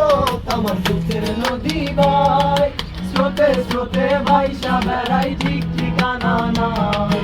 বসত আমার সুখের নদী ভাই, স্রোতে স্রোতে ভাইসা বেড়াই ঠিক ঠিকানা নাই।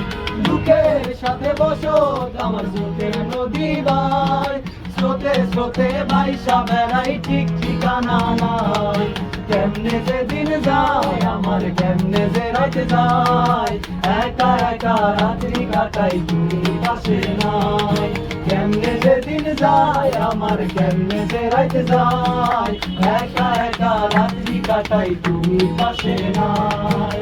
দুঃখের সাথে বসত আমার সুখের নদী ভাই, স্রোতে স্রোতে ভাইসা বেড়াই ঠিক ঠিকানা নাই। কেমনে যে দিন যায় আমার, কেমনে যে রাত যায়, একা একা রাত্রি কাটাই তুমি পাশে নাই। কেমনে যে দিন যায় আমার, কেমনে যে রাত যায়, একা একা রাত্রি কাটাই তুমি পাশে নাই।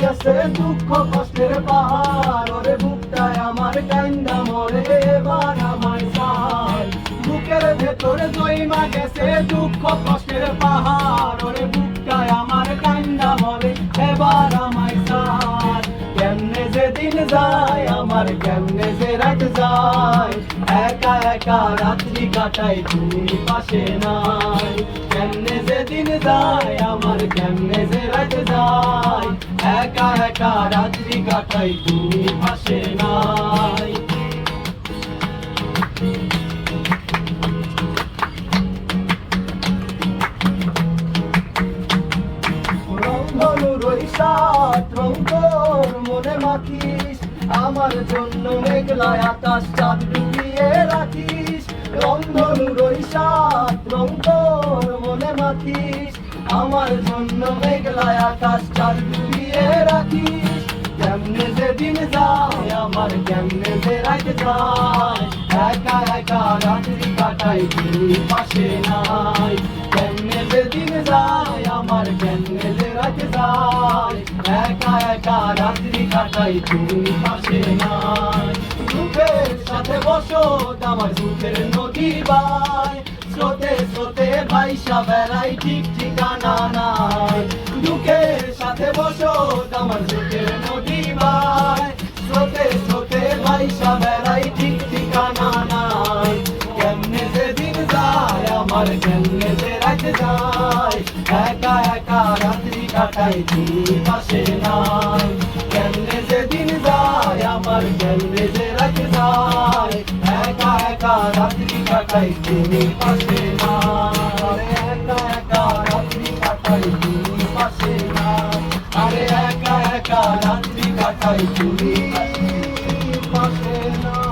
গেছে দুঃখ কষ্টের পাহাড়, ওরে বুকটায় আমার কান্দা মরে এবার আমায় চাই। বুকের ভেতরে জয়মা গেছে দুঃখ কষ্টের পাহাড়, ওরে বুকটায় আমার কান্দা মরে এবার আমায় চাই। কেমনে যে দিন যায় আমার, কেমনে যে রাত যায়, একা একা রাত্রি কাটাই তুমি পাশে নাই। কেমনে যে দিন যায় আমার, কেমনে যে রাত যায়, একা একা রাত্রি কাটাই তুমি পাশে নাই। রংধনুর সাত রং তোর মনে মাখিস, আমার জন্য মেঘলা আকাশ চাঁদ ডুবিয়ে রাখিস। রংধনুর সাত রং তোর মনে মাখিস, আমার জন্য মেঘলা আকাশ চাঁদ ডুবিয়ে রাখিস। কেমনে যে দিন যায় আমার, কেমনে যে রাত যায়, একা একা রাত্রি কাটাই তুমি পাশে নাই। কেমনে যে দিন যায় আমার, কেমনে যে রাত যায়, একা একা রাত্রি কাটাই তুমি পাশে নাই। সুখের সাথে বসত আমার সুখের নদী ভাই, স্রোতে স্রোতে ভাইসা বেড়াই ঠিক ঠিকানা নাই। দুঃখের সাথে বসত আমার সুখের নদী ভাই, স্রোতে স্রোতে ভাইসা বেড়াই ঠিক ঠিকানা নাই। কেমনে যে দিন যায় আমার, কেমনে যে রাত যায়, একা একা রাত্রি কাটাই তুমি পাশে নাই। কেমনে যে দিন যায় আমার, কেমনে যে রাত যায়, একা একা রাত্রি কাটাই তুমি পাশে নাই। একা একা রাত্রি কাটাই তুমি পাশে নাই, আরে একা একা রাত্রি কাটাই তুমি পাশে নাই।